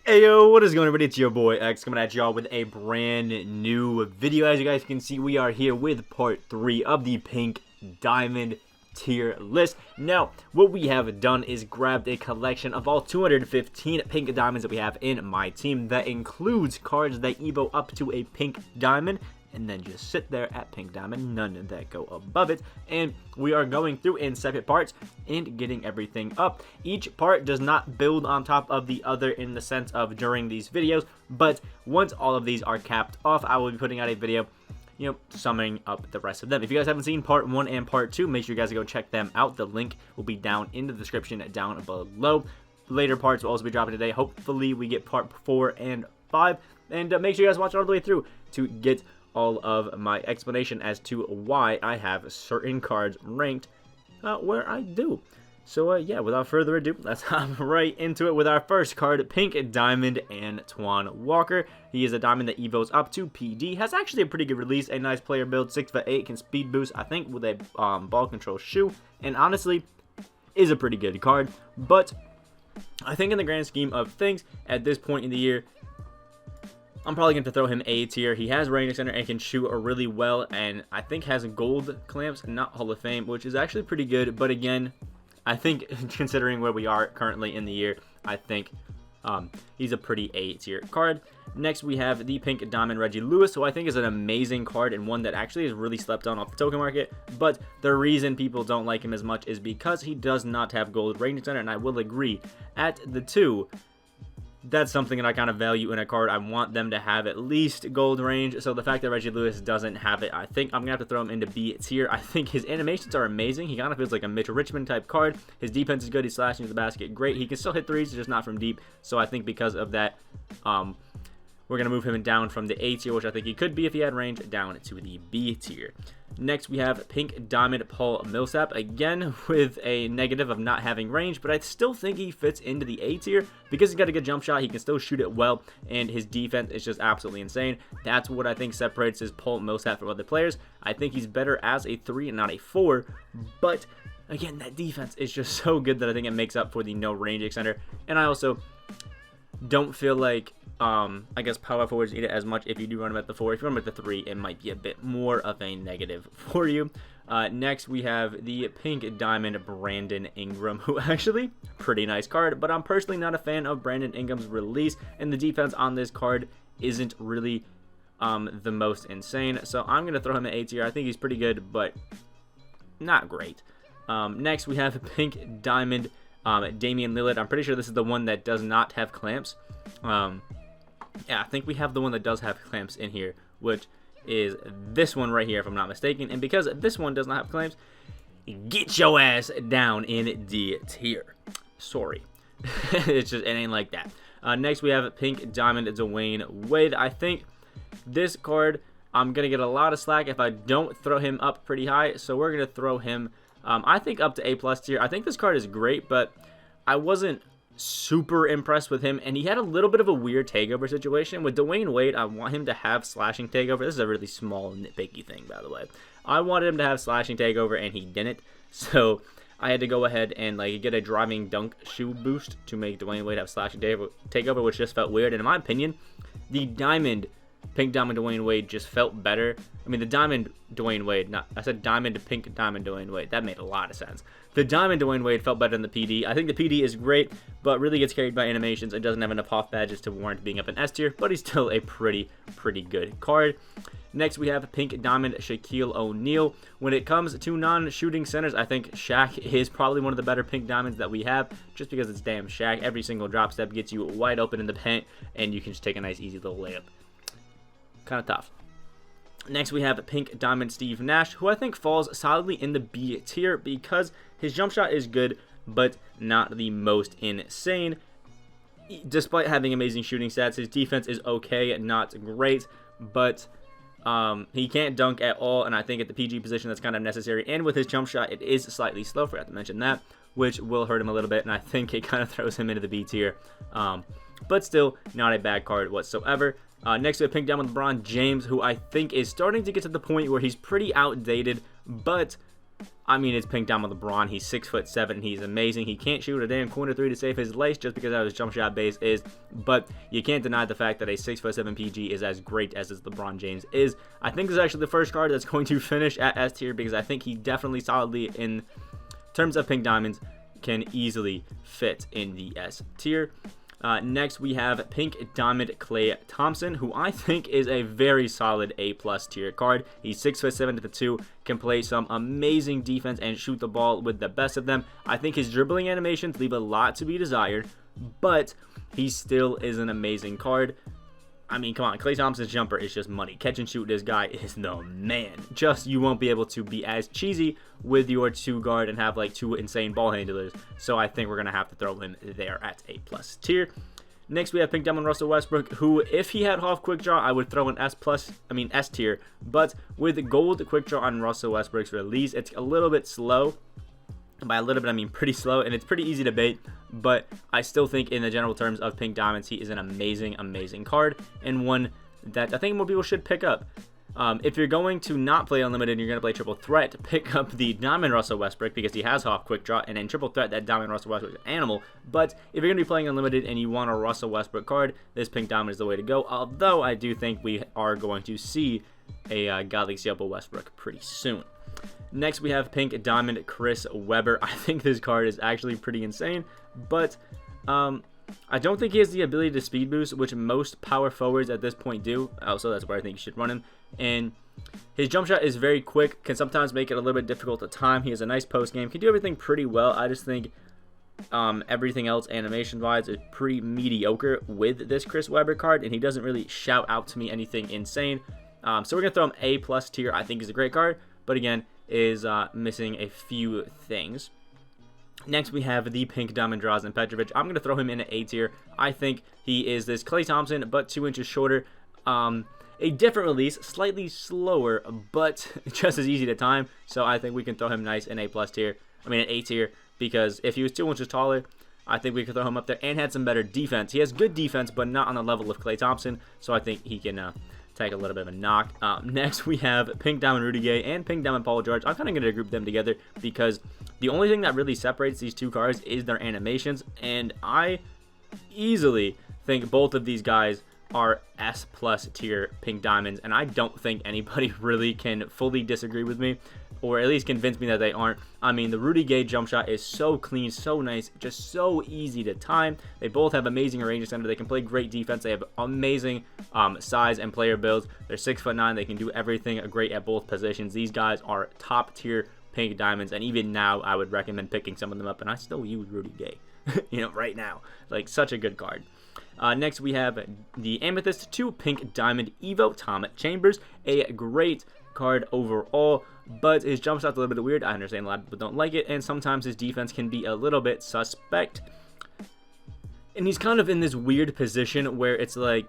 Hey yo, what is going on everybody? It's your boy X coming at y'all with a brand new video. As you guys can see, we are here with part 3 of the Pink Diamond tier list. Now, what we have done is grabbed a collection of all 215 pink diamonds that we have in my team. That includes cards that evo up to a pink diamond and then just sit there at pink diamond, none that go above it. And we are going through in separate parts and getting everything up. Each part does not build on top of the other in the sense of during these videos, but once all of these are capped off, I will be putting out a video, summing up the rest of them. If you guys haven't seen part 1 and part 2, make sure you guys go check them out. The link will be down in the description down below. Later parts will also be dropping today. Hopefully we get part 4 and 5, and make sure you guys watch all the way through to get all of my explanation as to why I have certain cards ranked where I do. So yeah, without further ado, let's hop right into it with our first card, Pink Diamond Antoine Walker. He is a diamond that evos up to PD, has actually a pretty good release, a nice player build, 6'8", can speed boost, I think, with a ball control shoe, and honestly, is a pretty good card. But I think in the grand scheme of things, at this point in the year, I'm probably going to throw him A tier. He has range extender and can shoot really well, and I think has gold clamps, not Hall of Fame, which is actually pretty good. But again, I think considering where we are currently in the year, I think he's a pretty A tier card. Next, we have the Pink Diamond Reggie Lewis, who I think is an amazing card and one that actually is really slept on off the token market. But the reason people don't like him as much is because he does not have gold range extender, and I will agree, at the 2, that's something that I kind of value in a card. I want them to have at least gold range. So the fact that Reggie Lewis doesn't have it, I think I'm going to have to throw him into B tier. I think his animations are amazing. He kind of feels like a Mitch Richmond type card. His defense is good. He's slashing to the basket great. He can still hit threes, just not from deep. So I think because of that, we're going to move him down from the A tier, which I think he could be if he had range, down to the B tier. Next, we have Pink Diamond Paul Millsap, again with a negative of not having range, but I still think he fits into the A tier because he's got a good jump shot, he can still shoot it well, and his defense is just absolutely insane. That's what I think separates his Paul Millsap from other players. I think he's better as a 3 and not a 4, but again, that defense is just so good that I think it makes up for the no range extender, and I also don't feel like I guess power forwards need it as much if you do run him at the 4. If you run him at the 3, it might be a bit more of a negative for you. Next, we have the Pink Diamond Brandon Ingram, who actually, pretty nice card, but I'm personally not a fan of Brandon Ingram's release, and the defense on this card isn't really the most insane. So I'm going to throw him in A tier. I think he's pretty good, but not great. Next, we have Pink Diamond Damian Lillard. I'm pretty sure this is the one that does not have clamps. Yeah, I think we have the one that does have clamps in here, which is this one right here, if I'm not mistaken. And because this one does not have clamps, get your ass down in D tier. Sorry. It ain't like that. Next, we have Pink Diamond Dwayne Wade. I think this card, I'm going to get a lot of slack if I don't throw him up pretty high. So we're going to throw him, I think, up to A+ tier. I think this card is great, but I wasn't super impressed with him, and he had a little bit of a weird takeover situation. With Dwayne Wade, I want him to have slashing takeover. This is a really small nitpicky thing, by the way. I wanted him to have slashing takeover, and he didn't, so I had to go ahead and get a driving dunk shoe boost to make Dwayne Wade have slashing takeover, which just felt weird. And in my opinion, the Pink Diamond Dwayne Wade just felt better. I mean, the Diamond Dwayne Wade, I said Diamond to Pink Diamond Dwayne Wade. That made a lot of sense. The Diamond Dwayne Wade felt better than the PD. I think the PD is great, but really gets carried by animations. It doesn't have enough off badges to warrant being up in S tier, but he's still a pretty good card. Next, we have Pink Diamond Shaquille O'Neal. When it comes to non-shooting centers, I think Shaq is probably one of the better Pink Diamonds that we have, just because it's damn Shaq. Every single drop step gets you wide open in the paint, and you can just take a nice, easy little layup. Kind of tough. Next, we have Pink Diamond Steve Nash, who I think falls solidly in the B tier because his jump shot is good, but not the most insane. Despite having amazing shooting stats, his defense is okay, not great, but he can't dunk at all, and I think at the PG position that's kind of necessary. And with his jump shot, it is slightly slow, forgot to mention that, which will hurt him a little bit, and I think it kind of throws him into the B tier. But still, not a bad card whatsoever. Next, we have Pink Diamond LeBron James, who I think is starting to get to the point where he's pretty outdated, but I mean, it's pink diamond LeBron. He's 6'7". He's amazing. He can't shoot a damn corner three to save his lace just because how his jump shot base is. But you can't deny the fact that a 6'7" PG is as great as his LeBron James is. I think this is actually the first card that's going to finish at S tier because I think he definitely solidly, in terms of pink diamonds, can easily fit in the S tier. Next, we have Pink Diamond Klay Thompson, who I think is a very solid A+ tier card. He's 6'7" at the 2, can play some amazing defense and shoot the ball with the best of them. I think his dribbling animations leave a lot to be desired, but he still is an amazing card. I mean, come on, Klay Thompson's jumper is just money. Catch and shoot, this guy is the man. Just, you won't be able to be as cheesy with your 2 guard and have like 2 insane ball handlers. So I think we're going to have to throw him there at A+ tier. Next, we have Pink Diamond Russell Westbrook, who, if he had half quick draw, I would throw an S tier. But with gold quick draw on Russell Westbrook's release, it's a little bit slow. By a little bit, I mean pretty slow, and it's pretty easy to bait, but I still think in the general terms of pink diamonds, he is an amazing, amazing card, and one that I think more people should pick up. If you're going to not play unlimited and you're going to play triple threat, pick up the Diamond Russell Westbrook because he has half quick draw, and in triple threat, that Diamond Russell Westbrook is an animal. But if you're going to be playing unlimited and you want a Russell Westbrook card, this pink diamond is the way to go, although I do think we are going to see a Galaxy Opal Westbrook pretty soon. Next, we have Pink Diamond Chris Webber. I think this card is actually pretty insane, but I don't think he has the ability to speed boost, which most power forwards at this point do. Also, that's where I think you should run him. And his jump shot is very quick, can sometimes make it a little bit difficult to time. He has a nice post game, can do everything pretty well. I just think everything else animation-wise is pretty mediocre with this Chris Webber card, and he doesn't really shout out to me anything insane. So we're going to throw him A+ tier. I think he's a great card, but again, is missing a few things. Next, we have the Pink Diamond Drazen Petrovic. I'm going to throw him in an A tier. I think he is this Klay Thompson, but 2 inches shorter. A different release, slightly slower, but just as easy to time. So I think we can throw him nice in A+ tier. I mean, an A tier, because if he was 2 inches taller, I think we could throw him up there and had some better defense. He has good defense, but not on the level of Klay Thompson. So I think he can take a little bit of a knock. Next, we have Pink Diamond Rudy Gay and Pink Diamond Paul George. I'm kind of going to group them together because the only thing that really separates these 2 cards is their animations, and I easily think both of these guys are S+ tier Pink Diamonds, and I don't think anybody really can fully disagree with me, or at least convince me that they aren't. I mean, the Rudy Gay jump shot is so clean, so nice, just so easy to time. They both have amazing range center. They can play great defense. They have amazing size and player builds. They're 6'9". They can do everything great at both positions. These guys are top tier Pink Diamonds, and even now, I would recommend picking some of them up, and I still use Rudy Gay, right now. Like, such a good card. Next, we have the Amethyst 2 Pink Diamond Evo Tom Chambers. A great card overall, but his jump shot's a little bit weird. I understand a lot of people don't like it, and sometimes his defense can be a little bit suspect. And he's kind of in this weird position where it's like,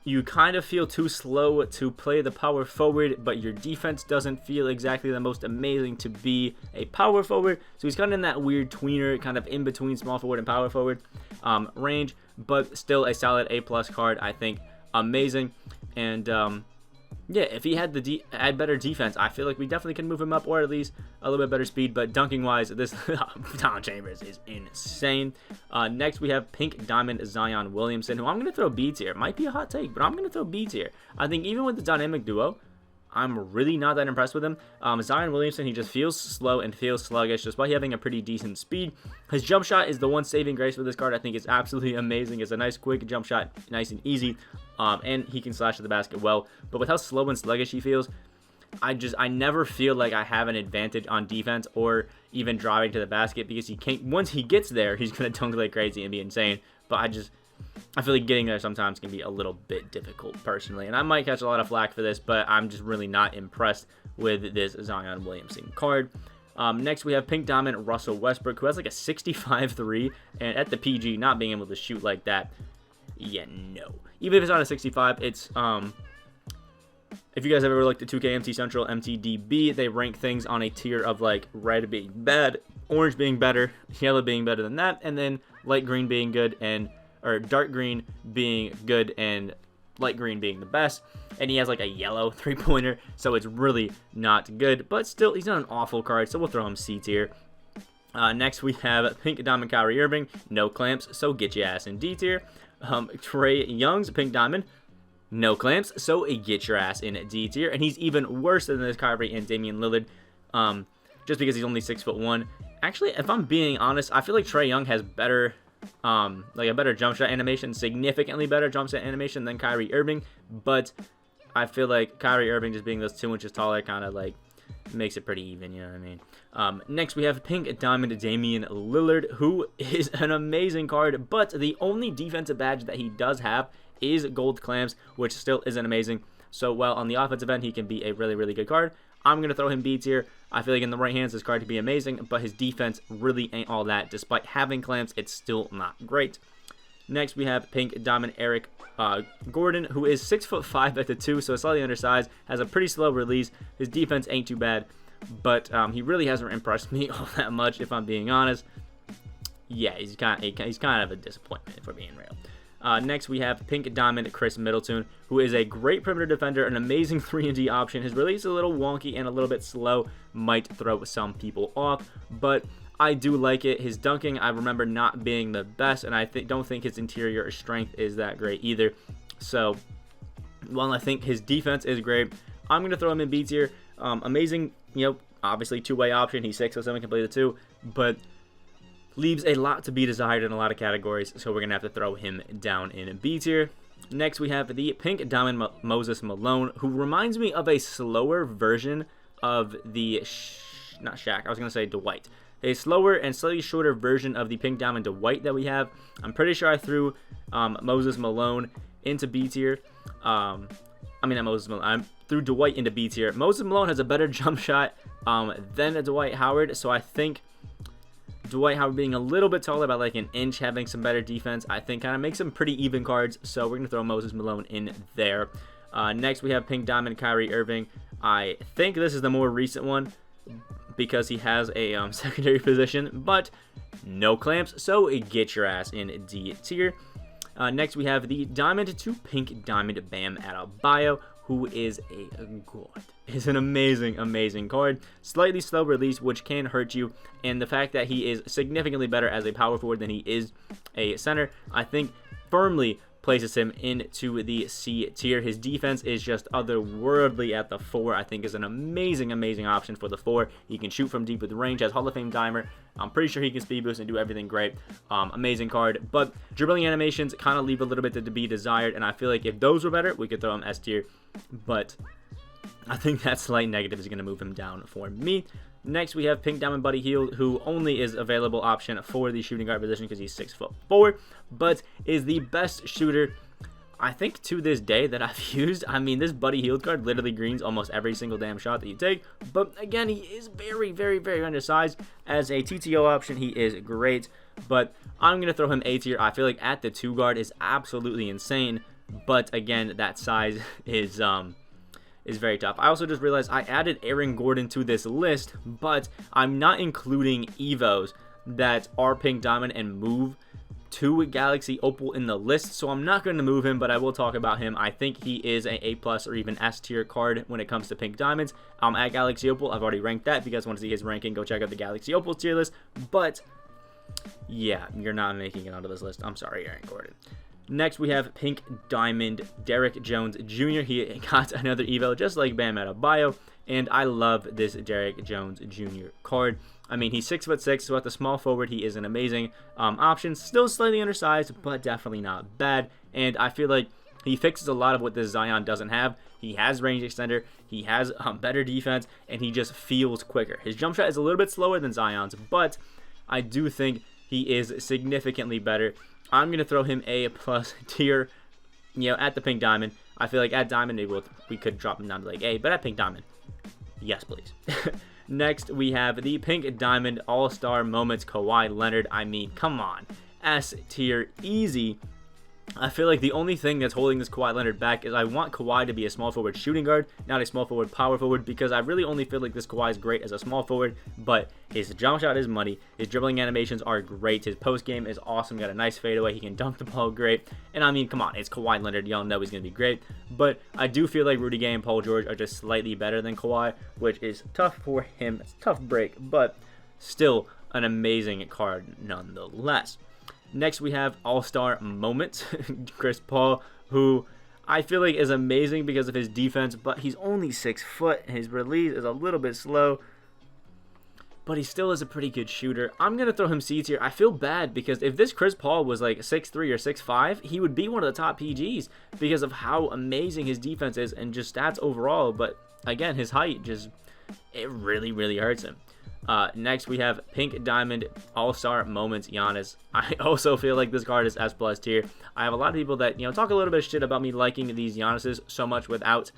you kind of feel too slow to play the power forward, but your defense doesn't feel exactly the most amazing to be a power forward. So he's kind of in that weird tweener, kind of in between small forward and power forward range, but still a solid A+ card. I think amazing. And yeah, if he had had better defense, I feel like we definitely can move him up, or at least a little bit better speed. But dunking wise, this Tom Chambers is insane. Next, we have Pink Diamond Zion Williamson, who I'm going to throw B tier. Might be a hot take, but I'm going to throw B tier. I think even with the dynamic duo, I'm really not that impressed with him. Zion Williamson, he just feels slow and feels sluggish, despite having a pretty decent speed. His jump shot is the one saving grace with this card. I think it's absolutely amazing. It's a nice, quick jump shot, nice and easy, and he can slash to the basket well. But with how slow and sluggish he feels, I never feel like I have an advantage on defense or even driving to the basket, because he can't. Once he gets there, he's gonna dunk like crazy and be insane. But I feel like getting there sometimes can be a little bit difficult personally, and I might catch a lot of flack for this, but I'm just really not impressed with this Zion Williamson card. Next, we have Pink Diamond Russell Westbrook, who has like a 65-3, and at the PG, not being able to shoot like that, yeah, no. Even if it's not a 65, it's if you guys ever looked at 2K MT Central, MTDB, they rank things on a tier of like red being bad, orange being better, yellow being better than that, and then light green being good, or dark green being good, and light green being the best. And he has like a yellow 3-pointer, so it's really not good. But still, he's not an awful card, so we'll throw him C tier. Next, we have Pink Diamond Kyrie Irving. No clamps, so get your ass in D tier. Trae Young's Pink Diamond. No clamps, so get your ass in D tier. And he's even worse than this Kyrie and Damian Lillard, just because he's only 6'1". Actually, if I'm being honest, I feel like Trae Young has better, like a better jump shot animation, significantly better jump shot animation than Kyrie Irving. But I feel like Kyrie Irving just being those 2 inches taller kind of like makes it pretty even, you know what I mean? Next, we have Pink Diamond Damian Lillard, who is an amazing card, but the only defensive badge that he does have is gold clamps, which still isn't amazing. So while on the offensive end, he can be a really, really good card, I'm going to throw him B tier. I feel like in the right hands, this card could be amazing, but his defense really ain't all that. Despite having clamps, it's still not great. Next, we have Pink Diamond Eric Gordon, who is 6'5" at the 2, so slightly undersized, has a pretty slow release. His defense ain't too bad, but he really hasn't impressed me all that much, if I'm being honest. Yeah, he's kind of a disappointment, if we're being real. Next, we have Pink Diamond Chris Middleton, who is a great perimeter defender, an amazing 3-and-D option. His release is a little wonky and a little bit slow, might throw some people off, but I do like it. His dunking, I remember not being the best, and I don't think his interior strength is that great either. So, while I think his defense is great, I'm going to throw him in B tier. Amazing, obviously two-way option. He's 6'7", can play the 2, but leaves a lot to be desired in a lot of categories, so we're going to have to throw him down in B tier. Next, we have the Pink Diamond Moses Malone, who reminds me of a slower version of the, not Shaq, I was going to say Dwight. A slower and slightly shorter version of the Pink Diamond Dwight that we have. I'm pretty sure I threw Moses Malone into B tier. Not Moses Malone. I threw Dwight into B tier. Moses Malone has a better jump shot than Dwight Howard, so I think Dwight Howard being a little bit taller, about like an inch, having some better defense, I think kind of makes some pretty even cards, so we're going to throw Moses Malone in there. Next, we have Pink Diamond Kyrie Irving. I think this is the more recent one, because he has a secondary position, but no clamps, so get your ass in D tier. Next, we have the Diamond to Pink Diamond Bam Adebayo, who is a god. Is an amazing, amazing card. Slightly slow release, which can hurt you, and the fact that he is significantly better as a power forward than he is a center, I think firmly places him into the C tier. His defense is just otherworldly at the 4. I think is an amazing, amazing option for the 4. He can shoot from deep with range, has Hall of Fame dimer. I'm pretty sure he can speed boost and do everything great. Amazing card, but dribbling animations kind of leave a little bit to be desired, and I feel like if those were better, we could throw him S tier, but I think that slight negative is going to move him down for me. Next, we have Pink Diamond Buddy Hield, who only is available option for the shooting guard position because he's 6'4", but is the best shooter, I think, to this day that I've used. I mean, this Buddy Hield card literally greens almost every single damn shot that you take, but again, he is very, very, very undersized. As a TTO option, he is great, but I'm going to throw him A tier. I feel like at the 2 guard is absolutely insane, but again, that size is very tough. I also just realized I added Aaron Gordon to this list, but I'm not including Evos that are Pink Diamond and move to Galaxy Opal in the list, so I'm not going to move him, but I will talk about him. I think he is an A+ or even S tier card when it comes to Pink Diamonds. At Galaxy Opal, I've already ranked that. If you guys want to see his ranking, go check out the Galaxy Opal tier list, but yeah, you're not making it onto this list. I'm sorry, Aaron Gordon. Next, we have Pink Diamond Derrick Jones Jr. He got another Evo just like Bam Adebayo, and I love this Derrick Jones Jr. card. I mean, he's 6'6", so at the small forward, he is an amazing option. Still slightly undersized, but definitely not bad, and I feel like he fixes a lot of what this Zion doesn't have. He has range extender, he has better defense, and he just feels quicker. His jump shot is a little bit slower than Zion's, but I do think he is significantly better. I'm going to throw him A+ tier, at the Pink Diamond. I feel like at Diamond, maybe we could drop him down to like A, but at Pink Diamond, yes, please. Next, we have the Pink Diamond All-Star Moments Kawhi Leonard. I mean, come on. S tier, easy. I feel like the only thing that's holding this Kawhi Leonard back is I want Kawhi to be a small forward shooting guard, not a small forward power forward, because I really only feel like this Kawhi is great as a small forward, but his jump shot is money, his dribbling animations are great, his post game is awesome, got a nice fadeaway, he can dunk the ball great, and I mean, come on, it's Kawhi Leonard, y'all know he's going to be great, but I do feel like Rudy Gay and Paul George are just slightly better than Kawhi, which is tough for him, it's a tough break, but still an amazing card nonetheless. Next, we have All-Star Moments, Chris Paul, who I feel like is amazing because of his defense, but he's only 6 foot, and his release is a little bit slow, but he still is a pretty good shooter. I'm going to throw him C tier. I feel bad because if this Chris Paul was like 6'3 or 6'5, he would be one of the top PGs because of how amazing his defense is and just stats overall, but again, his height just, it really, really hurts him. Next, we have Pink Diamond All-Star Moments Giannis. I also feel like this card is S+ tier. I have a lot of people that, talk a little bit of shit about me liking these Giannis's so much without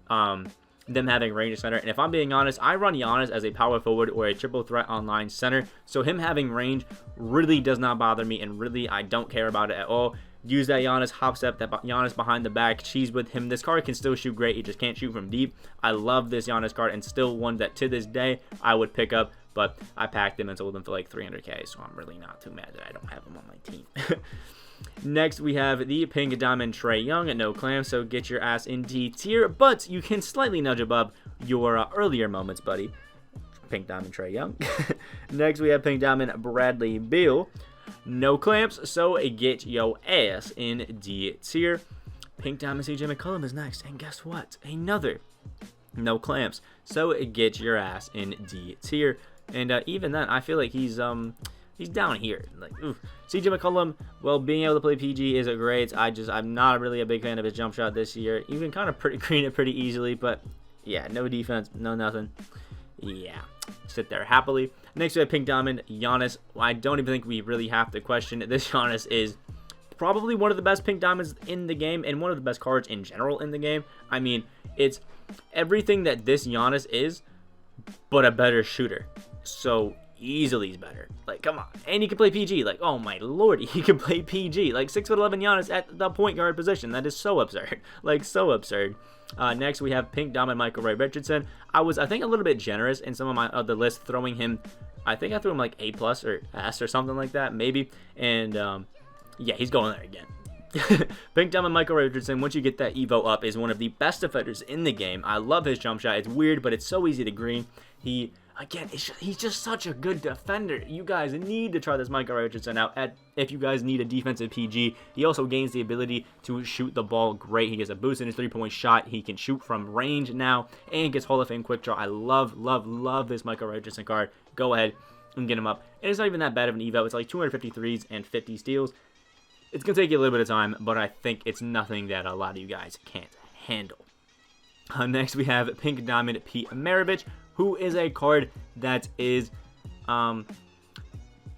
them having range center. And if I'm being honest, I run Giannis as a power forward or a triple threat online center. So him having range really does not bother me, and really I don't care about it at all. Use that Giannis hop step, that Giannis behind the back, cheese with him. This card can still shoot great. He just can't shoot from deep. I love this Giannis card, and still one that to this day I would pick up, but I packed him and sold him for like 300k, so I'm really not too mad that I don't have him on my team. Next, we have the Pink Diamond Trae Young, no clamps, so get your ass in D tier, but you can slightly nudge above your earlier moments, buddy. Pink Diamond Trae Young. Next, we have Pink Diamond Bradley Beal. No clamps, so get yo ass in D tier. Pink Diamond CJ McCollum is next, and guess what? Another no clamps, so get your ass in D tier. And even then, I feel like he's down here. Like, oof. CJ McCollum, well, being able to play PG is great. I'm not really a big fan of his jump shot this year. You can kind of green it pretty easily, but yeah, no defense, no nothing. Yeah, sit there happily. Next, we have Pink Diamond Giannis. I don't even think we really have to question it. This Giannis is probably one of the best Pink Diamonds in the game and one of the best cards in general in the game. I mean, it's everything that this Giannis is, but a better shooter. So easily is better. Like, come on. And he can play PG. Like, oh my lord, he can play PG. Like, 6'11" Giannis at the point guard position. That is so absurd. Like, so absurd. Next, we have Pink Diamond Michael Ray Richardson. I was, I think, a little bit generous in some of my other lists, throwing him, I think I threw him like A+ or S or something like that, maybe. And, yeah, he's going there again. Pink Diamond Michael Ray Richardson, once you get that Evo up, is one of the best defenders in the game. I love his jump shot. It's weird, but it's so easy to green. Again, he's just such a good defender. You guys need to try this Michael Richardson out if you guys need a defensive PG. He also gains the ability to shoot the ball great. He gets a boost in his three-point shot. He can shoot from range now and gets Hall of Fame quick draw. I love, love, love this Michael Richardson card. Go ahead and get him up. And it's not even that bad of an Evo. It's like 253s and 50 steals. It's going to take you a little bit of time, but I think it's nothing that a lot of you guys can't handle. Next, we have Pink Diamond P. Maravich, who is a card that is an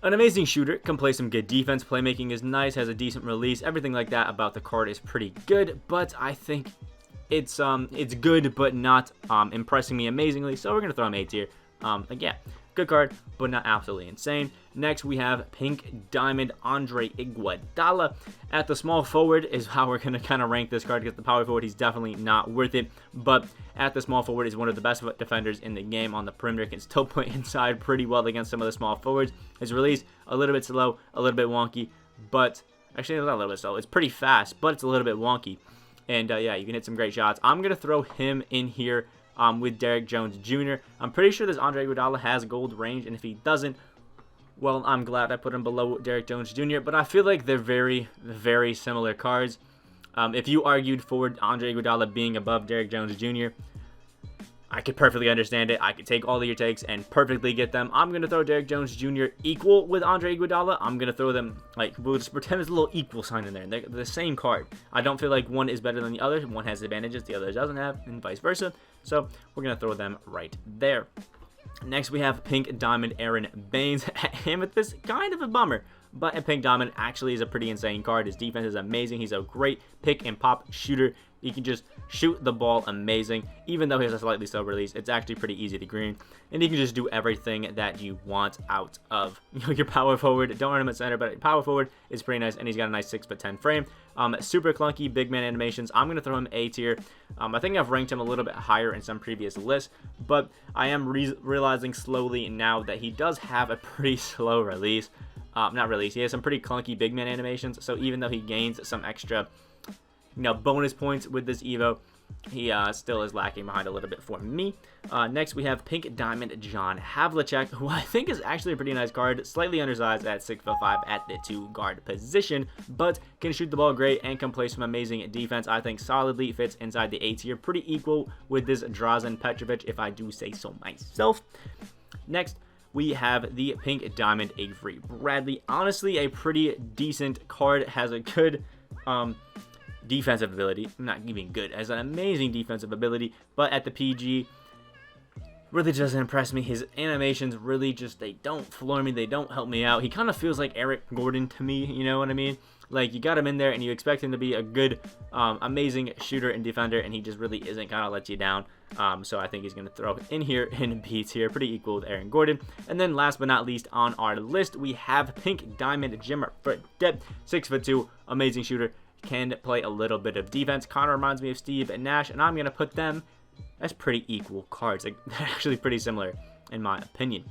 amazing shooter, can play some good defense, playmaking is nice, has a decent release, everything like that about the card is pretty good, but I think it's good, but not impressing me amazingly, so we're going to throw him A tier. Again, good card, but not absolutely insane. Next, we have Pink Diamond Andre Iguodala. At the small forward is how we're going to kind of rank this card, because the power forward, he's definitely not worth it. But at the small forward, is one of the best defenders in the game on the perimeter, can still play inside pretty well against some of the small forwards. His release, a little bit slow, a little bit wonky, but actually, it's not a little bit slow. It's pretty fast, but it's a little bit wonky. And yeah, you can hit some great shots. I'm going to throw him in here with Derrick Jones Jr. I'm pretty sure this Andre Iguodala has gold range, and if he doesn't, well, I'm glad I put him below Derrick Jones Jr., but I feel like they're very, very similar cards. If you argued for Andre Iguodala being above Derrick Jones Jr., I could perfectly understand it. I could take all of your takes and perfectly get them. I'm going to throw Derrick Jones Jr. equal with Andre Iguodala. I'm going to throw them, like, we'll just pretend there's a little equal sign in there. They're the same card. I don't feel like one is better than the other. One has advantages, the other doesn't have, and vice versa. So we're going to throw them right there. Next, we have Pink Diamond Aaron Baines. Amethyst, kind of a bummer, But a Pink Diamond actually is a pretty insane card. His defense is amazing. He's a great pick and pop shooter. He can just shoot the ball amazing. Even though he has a slightly slow release, it's actually pretty easy to green. And he can just do everything that you want out of your power forward. Don't run him at center, but power forward is pretty nice. And he's got a nice 6'10" frame. Super clunky big man animations. I'm going to throw him A tier. I think I've ranked him a little bit higher in some previous lists. But I am realizing slowly now that he does have a pretty slow release. Not release. He has some pretty clunky big man animations. So even though he gains some extra bonus points with this Evo, he still is lacking behind a little bit for me. Next, we have Pink Diamond John Havlicek, who I think is actually a pretty nice card. Slightly undersized at 6'5" at the 2 guard position, but can shoot the ball great and can play some amazing defense. I think solidly fits inside the A tier. Pretty equal with this Drazen Petrovic, if I do say so myself. Next, we have the Pink Diamond Avery Bradley. Honestly, a pretty decent card. Has a good defensive ability. Not even good, has an amazing defensive ability, but at the PG really doesn't impress me. His animations really just, they don't floor me, they don't help me out. He kind of feels like Eric Gordon to me, you know what I mean? Like, you got him in there and you expect him to be a good amazing shooter and defender, and he just really isn't. Kind of lets you down. So I think he's going to throw in here in B tier, pretty equal with Aaron Gordon. And then last but not least on our list, we have Pink Diamond Jimmer Fredette, 6'2", amazing shooter. Can play a little bit of defense. Kind of reminds me of Steve and Nash, and I'm going to put them as pretty equal cards. Like, they're actually pretty similar in my opinion.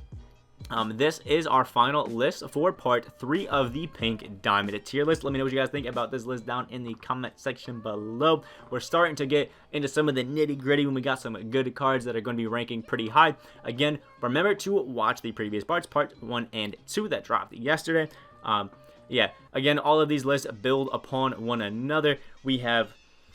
This is our final list for part 3 of the Pink Diamond tier list. Let me know what you guys think about this list down in the comment section below. We're starting to get into some of the nitty gritty when we got some good cards that are going to be ranking pretty high. Again, remember to watch the previous parts, part 1 and 2 that dropped yesterday. Yeah, again, all of these lists build upon one another. We have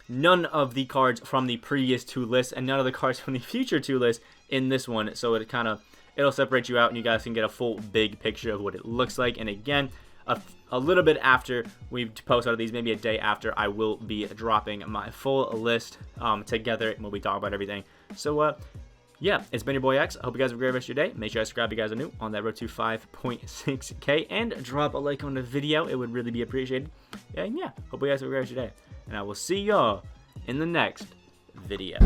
none of the cards from the previous 2 lists and none of the cards from the future 2 lists in this one. So it'll separate you out and you guys can get a full big picture of what it looks like. And again, a little bit after we post out of these, maybe a day after, I will be dropping my full list together when we talk about everything. So, yeah, it's been your boy X. I hope you guys have a great rest of your day. Make sure to subscribe if you guys are new on that road to 5.6K and drop a like on the video. It would really be appreciated. And yeah, hope you guys have a great rest of your day. And I will see y'all in the next video.